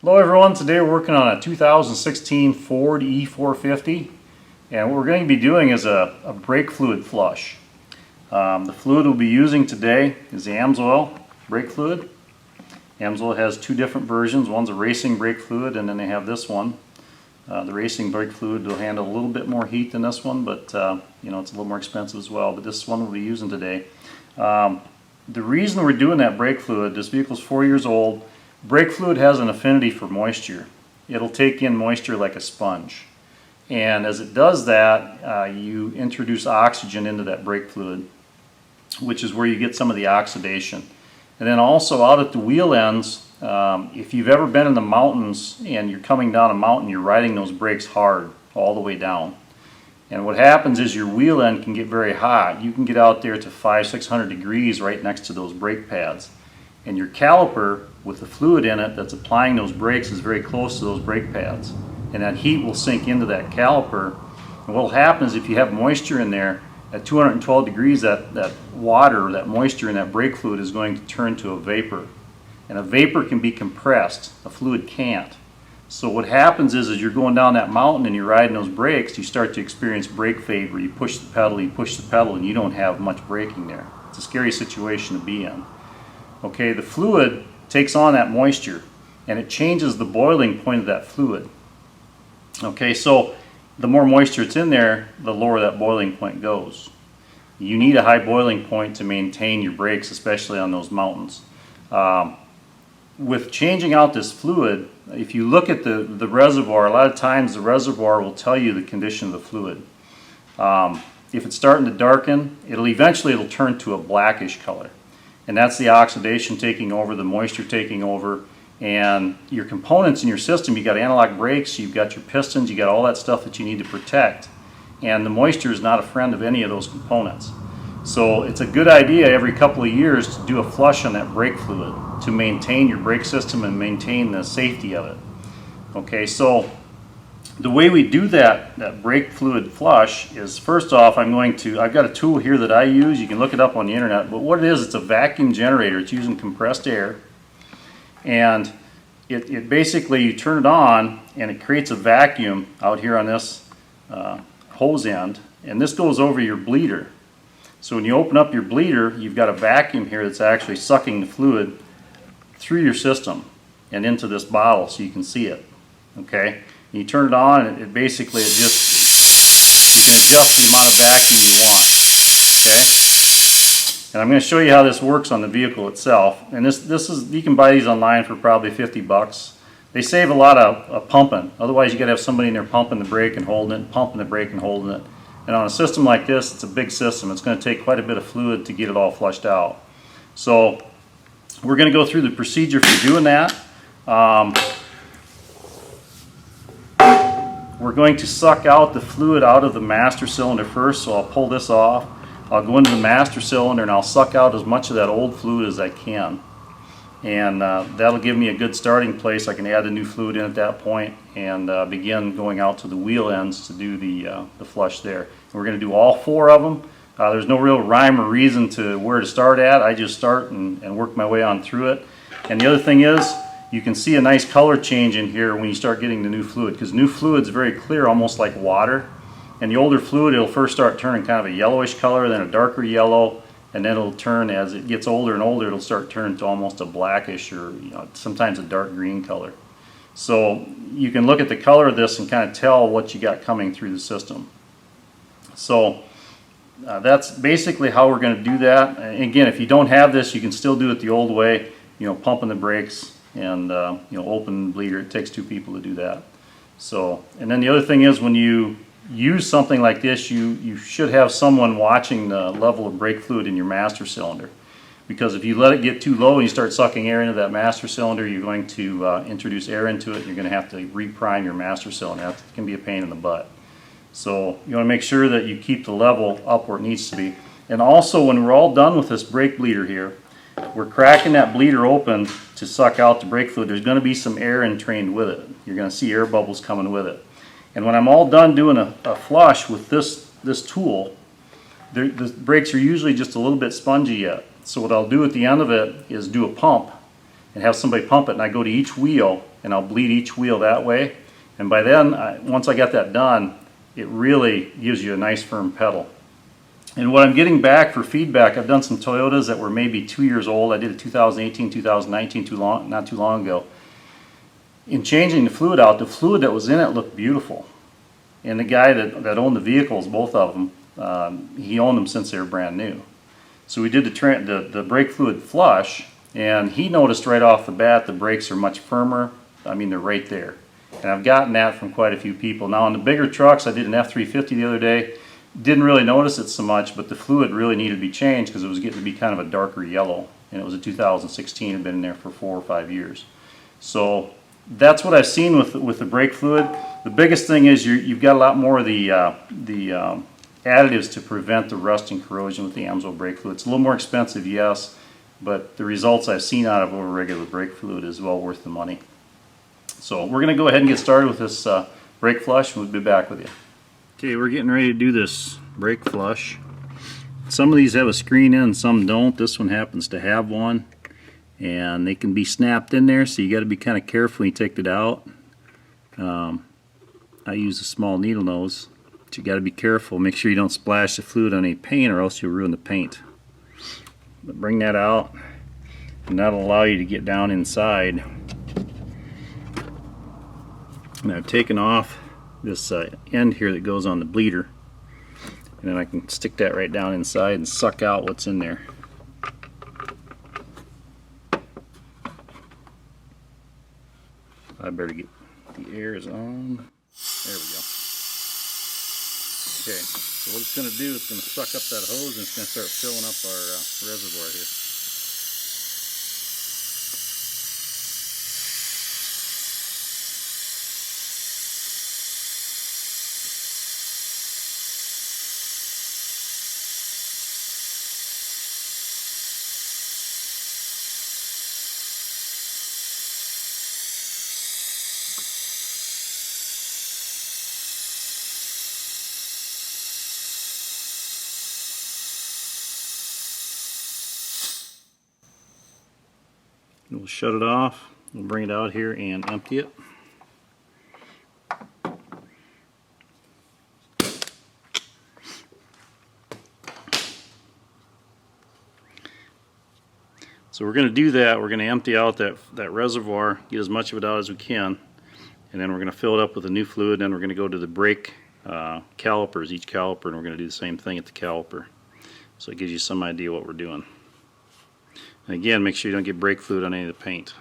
Hello everyone, today we're working on a 2016 Ford E-450 and what we're going to be doing is a brake fluid flush. The fluid we'll be using today is the Amsoil brake fluid. Amsoil has two different versions, one's a racing brake fluid and then they have this one. The racing brake fluid will handle a little bit more heat than this one, but it's a little more expensive as well, but this one we'll be using today. The reason we're doing that brake fluid, this vehicle's 4 years old. Brake fluid has an affinity for moisture. It'll take in moisture like a sponge. And as it does that, you introduce oxygen into that brake fluid, which is where you get some of the oxidation. And then also out at the wheel ends, if you've ever been in the mountains and you're coming down a mountain, you're riding those brakes hard all the way down. And what happens is your wheel end can get very hot. You can get out there to 500-600 degrees right next to those brake pads. And your caliper with the fluid in it that's applying those brakes is very close to those brake pads. And that heat will sink into that caliper. And what will happen is if you have moisture in there, at 212 degrees that water, that moisture in that brake fluid is going to turn to a vapor. And a vapor can be compressed, a fluid can't. So what happens is as you're going down that mountain and you're riding those brakes, you start to experience brake favor. You push the pedal, and you don't have much braking there. It's a scary situation to be in. Okay, the fluid takes on that moisture and it changes the boiling point of that fluid. Okay, so the more moisture it's in there, the lower that boiling point goes. You need a high boiling point to maintain your brakes, especially on those mountains. With changing out this fluid, if you look at the reservoir, a lot of times the reservoir will tell you the condition of the fluid. If it's starting to darken, it'll turn to a blackish color. And that's the oxidation taking over, the moisture taking over, and your components in your system, you've got analog brakes, you've got your pistons, you've got all that stuff that you need to protect. And the moisture is not a friend of any of those components. So it's a good idea every couple of years to do a flush on that brake fluid to maintain your brake system and maintain the safety of it. Okay, so the way we do that brake fluid flush is, first off, I've got a tool here that I use. You can look it up on the internet, but what it is, it's a vacuum generator. It's using compressed air, and it basically, you turn it on and it creates a vacuum out here on this hose end, and this goes over your bleeder. So when you open up your bleeder, you've got a vacuum here that's actually sucking the fluid through your system and into this bottle so you can see it. Okay? And you turn it on and you can adjust the amount of vacuum you want. Okay? And I'm going to show you how this works on the vehicle itself. And this is, you can buy these online for probably 50 bucks. They save a lot of pumping. Otherwise you got to have somebody in there pumping the brake and holding it, pumping the brake and holding it. And on a system like this, it's a big system. It's going to take quite a bit of fluid to get it all flushed out. So we're going to go through the procedure for doing that. We're going to suck out the fluid out of the master cylinder first, so I'll pull this off. I'll go into the master cylinder and I'll suck out as much of that old fluid as I can. And that'll give me a good starting place. I can add the new fluid in at that point and begin going out to the wheel ends to do the flush there. And we're going to do all four of them. There's no real rhyme or reason to where to start at. I just start and work my way on through it. And the other thing is, you can see a nice color change in here when you start getting the new fluid, because new fluid's very clear, almost like water. And the older fluid, it'll first start turning kind of a yellowish color, then a darker yellow, and then it'll turn, as it gets older and older, it'll start turning to almost a blackish or sometimes a dark green color. So you can look at the color of this and kind of tell what you got coming through the system. So that's basically how we're going to do that. And again, if you don't have this, you can still do it the old way, pumping the brakes and open the bleeder. It takes two people to do that. So, and then the other thing is, when you use something like this, you should have someone watching the level of brake fluid in your master cylinder, because if you let it get too low and you start sucking air into that master cylinder, you're going to introduce air into it. You're going to have to reprime your master cylinder. That can be a pain in the butt. So you want to make sure that you keep the level up where it needs to be. And also, when we're all done with this brake bleeder here, we're cracking that bleeder open to suck out the brake fluid. There's going to be some air entrained with it. You're going to see air bubbles coming with it. And when I'm all done doing a flush with this tool, the brakes are usually just a little bit spongy yet. So what I'll do at the end of it is do a pump and have somebody pump it, and I go to each wheel and I'll bleed each wheel that way. And by then, once I got that done, it really gives you a nice firm pedal. And what I'm getting back for feedback, I've done some Toyotas that were maybe 2 years old. I did a 2018, 2019 not too long ago. In changing the fluid out, the fluid that was in it looked beautiful. And the guy that owned the vehicles, both of them, he owned them since they were brand new. So we did the brake fluid flush, and he noticed right off the bat the brakes are much firmer. I mean, they're right there. And I've gotten that from quite a few people. Now on the bigger trucks, I did an F350 the other day. Didn't really notice it so much, but the fluid really needed to be changed because it was getting to be kind of a darker yellow. And it was a 2016, had been in there for 4 or 5 years. So that's what I've seen with the brake fluid. The biggest thing is you've got a lot more of the additives to prevent the rust and corrosion with the Amsoil brake fluid. It's a little more expensive, yes, but the results I've seen out of over regular brake fluid is well worth the money. So we're going to go ahead and get started with this brake flush, and we'll be back with you. Okay, we're getting ready to do this brake flush. Some of these have a screen in, some don't. This one happens to have one, and they can be snapped in there, so you got to be kind of careful when you take it out. I use a small needle nose, but you got to be careful. Make sure you don't splash the fluid on any paint, or else you'll ruin the paint. But bring that out, and that'll allow you to get down inside. And I've taken off this end here that goes on the bleeder, and then I can stick that right down inside and suck out what's in there. I better get the air is on. There we go. Okay, so what it's going to do is going to suck up that hose, and it's going to start filling up our reservoir here. We'll shut it off, we'll bring it out here and empty it. So we're going to do that. We're going to empty out that reservoir, get as much of it out as we can, and then we're going to fill it up with a new fluid. Then we're going to go to the brake calipers, each caliper, and we're going to do the same thing at the caliper. So it gives you some idea what we're doing. And again, make sure you don't get brake fluid on any of the paint.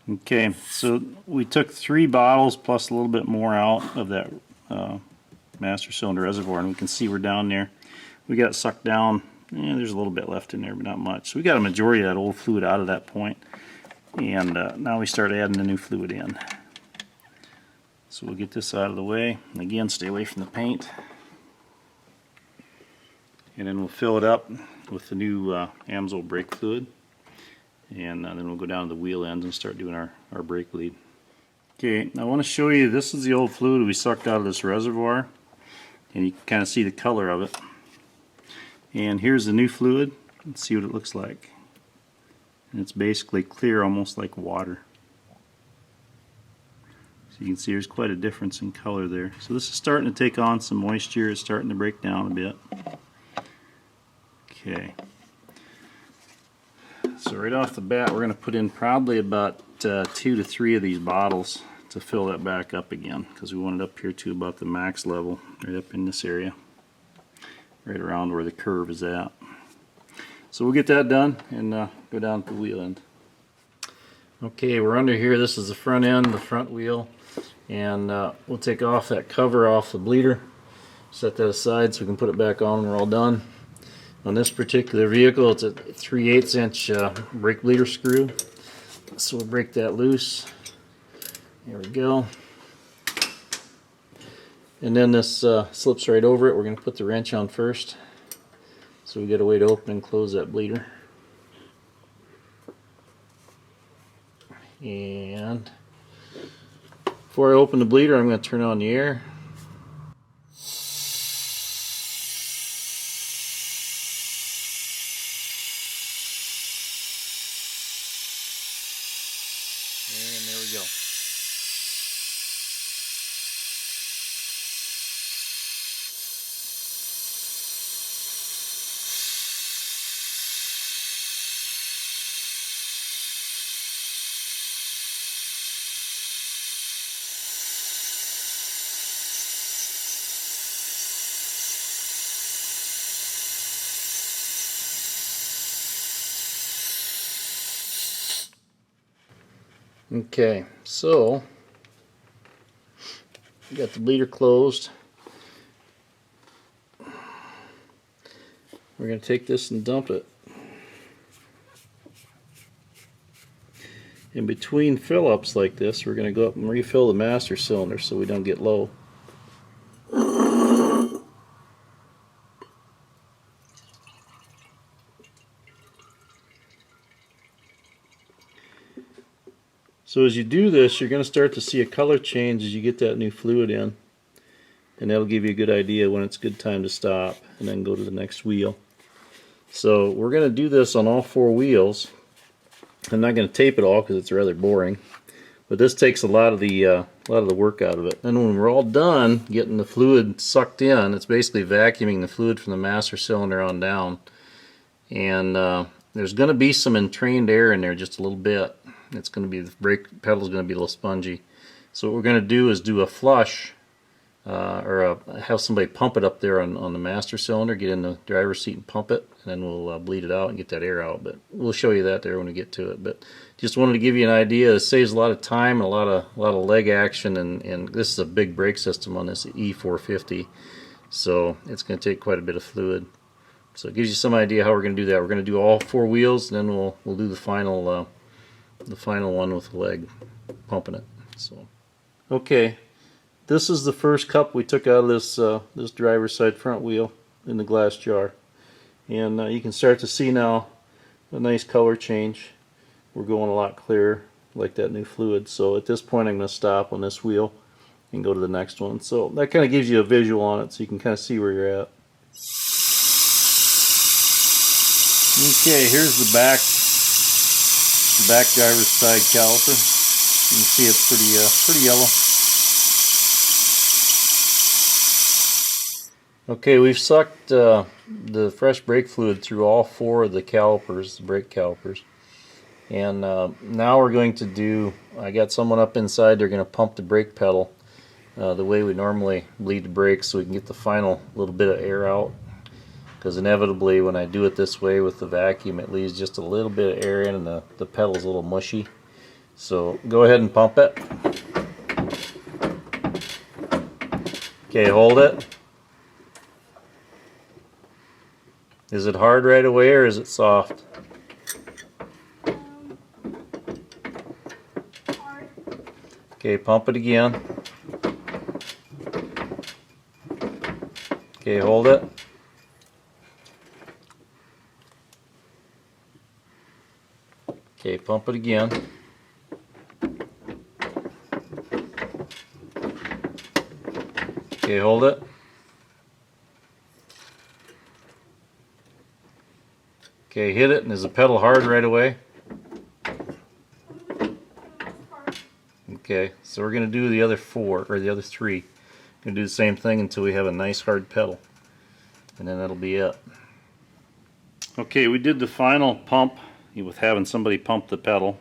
Okay, so we took 3 bottles plus a little bit more out of that master cylinder reservoir, and we can see we're down there. We got it sucked down. There's a little bit left in there, but not much. So we got a majority of that old fluid out of that point, and now we start adding the new fluid in. So we'll get this out of the way. Again, stay away from the paint. And then we'll fill it up with the new Amsoil brake fluid. And then we'll go down to the wheel ends and start doing our brake bleed. Okay, I want to show you, this is the old fluid we sucked out of this reservoir. And you can kind of see the color of it. And here's the new fluid. Let's see what it looks like. And it's basically clear, almost like water. So you can see there's quite a difference in color there. So this is starting to take on some moisture. It's starting to break down a bit. Okay. So right off the bat, we're going to put in probably about 2 to 3 of these bottles to fill that back up again, because we want it up here to about the max level, right up in this area, right around where the curve is at. So we'll get that done and go down to the wheel end. Okay, we're under here. This is the front end, the front wheel, and we'll take off that cover off the bleeder, set that aside so we can put it back on when we're all done. On this particular vehicle, it's a 3/8 inch brake bleeder screw, so we'll break that loose. There we go. And then this slips right over it. We're going to put the wrench on first, so we got a way to open and close that bleeder. And before I open the bleeder, I'm going to turn on the air. Okay, so we got the bleeder closed. We're going to take this and dump it. In between fill-ups like this, we're going to go up and refill the master cylinder so we don't get low. So as you do this, you're going to start to see a color change as you get that new fluid in. And that'll give you a good idea when it's a good time to stop and then go to the next wheel. So we're going to do this on all 4 wheels. I'm not going to tape it all because it's rather boring, but this takes a lot of the work out of it. And when we're all done getting the fluid sucked in, it's basically vacuuming the fluid from the master cylinder on down. And there's going to be some entrained air in there just a little bit. It's going to be, the brake pedal is going to be a little spongy. So what we're going to do is do a flush. Have somebody pump it up there on the master cylinder, get in the driver's seat and pump it, and then we'll bleed it out and get that air out. But we'll show you that there when we get to it. But just wanted to give you an idea. It saves a lot of time and a lot of leg action, and this is a big brake system on this E-450, so it's going to take quite a bit of fluid. So it gives you some idea how we're going to do that. We're going to do all 4 wheels, and then we'll do the final one with the leg pumping it. So okay. This is the first cup we took out of this driver's side front wheel in the glass jar. And you can start to see now a nice color change. We're going a lot clearer, like that new fluid. So at this point I'm going to stop on this wheel and go to the next one. So that kind of gives you a visual on it so you can kind of see where you're at. Okay, here's the back driver's side caliper. You can see it's pretty yellow. Okay, we've sucked the fresh brake fluid through all 4 of the calipers, the brake calipers. And now we're going to do, I got someone up inside, they're going to pump the brake pedal the way we normally bleed the brakes so we can get the final little bit of air out. Because inevitably when I do it this way with the vacuum, it leaves just a little bit of air in and the pedal's a little mushy. So go ahead and pump it. Okay, hold it. Is it hard right away or is it soft? Hard. Okay, pump it again. Okay, hold it. Okay, pump it again. Okay, hold it. Okay, hit it, and is the pedal hard right away? Okay, so we're going to do the other 4, or the other 3. We're going to do the same thing until we have a nice hard pedal. And then that'll be it. Okay, we did the final pump with having somebody pump the pedal.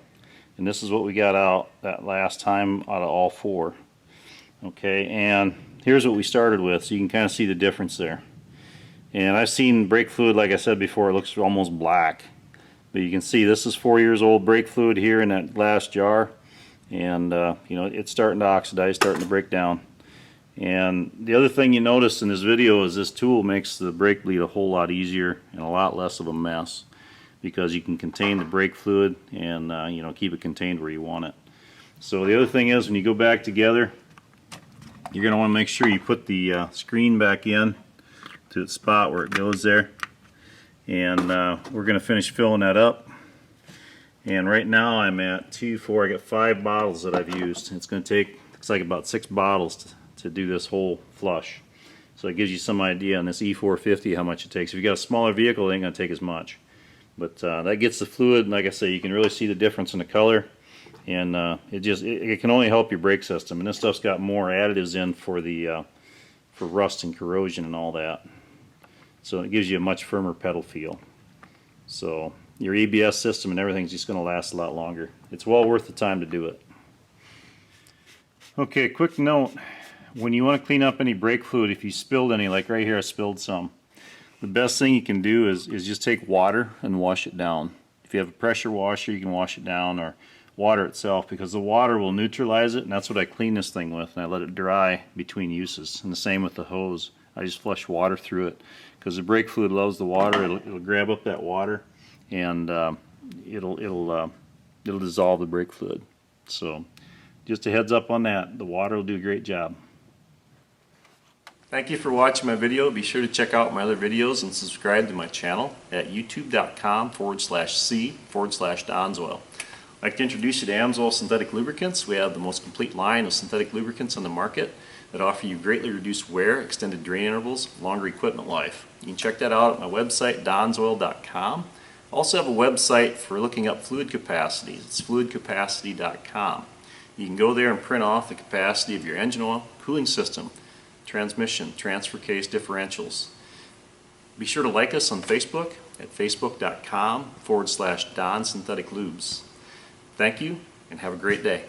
And this is what we got out that last time out of all 4. Okay, and here's what we started with, so you can kind of see the difference there. And I've seen brake fluid, like I said before, it looks almost black. But you can see this is 4 years old brake fluid here in that glass jar. And you know, it's starting to oxidize, starting to break down. And the other thing you notice in this video is this tool makes the brake bleed a whole lot easier and a lot less of a mess, because you can contain the brake fluid and you know, keep it contained where you want it. So the other thing is, when you go back together, you're going to want to make sure you put the screen back in to the spot where it goes there, and we're going to finish filling that up. And right now I'm at 2, 4, I got 5 bottles that I've used. It's going to take, looks like about 6 bottles to do this whole flush. So it gives you some idea on this E-450 how much it takes. If you got a smaller vehicle, it ain't going to take as much. But that gets the fluid, and like I say, you can really see the difference in the color, and it can only help your brake system. And this stuff's got more additives in for the for rust and corrosion and all that. So it gives you a much firmer pedal feel. So your ABS system and everything's just going to last a lot longer. It's well worth the time to do it. Okay, quick note. When you want to clean up any brake fluid, if you spilled any, like right here I spilled some, the best thing you can do is just take water and wash it down. If you have a pressure washer, you can wash it down, or water itself, because the water will neutralize it, and that's what I clean this thing with, and I let it dry between uses. And the same with the hose. I just flush water through it because the brake fluid loves the water. It'll grab up that water, and it'll dissolve the brake fluid. So just a heads up on that. The water will do a great job. Thank you for watching my video. Be sure to check out my other videos and subscribe to my channel at youtube.com/c/Donsoil. I'd like to introduce you to Amsoil synthetic lubricants. We have the most complete line of synthetic lubricants on the market that offer you greatly reduced wear, extended drain intervals, longer equipment life. You can check that out at my website, donsoil.com. I also have a website for looking up fluid capacities. It's fluidcapacity.com. You can go there and print off the capacity of your engine oil, cooling system, transmission, transfer case, differentials. Be sure to like us on Facebook at facebook.com/Don Synthetic Lubes. Thank you, and have a great day.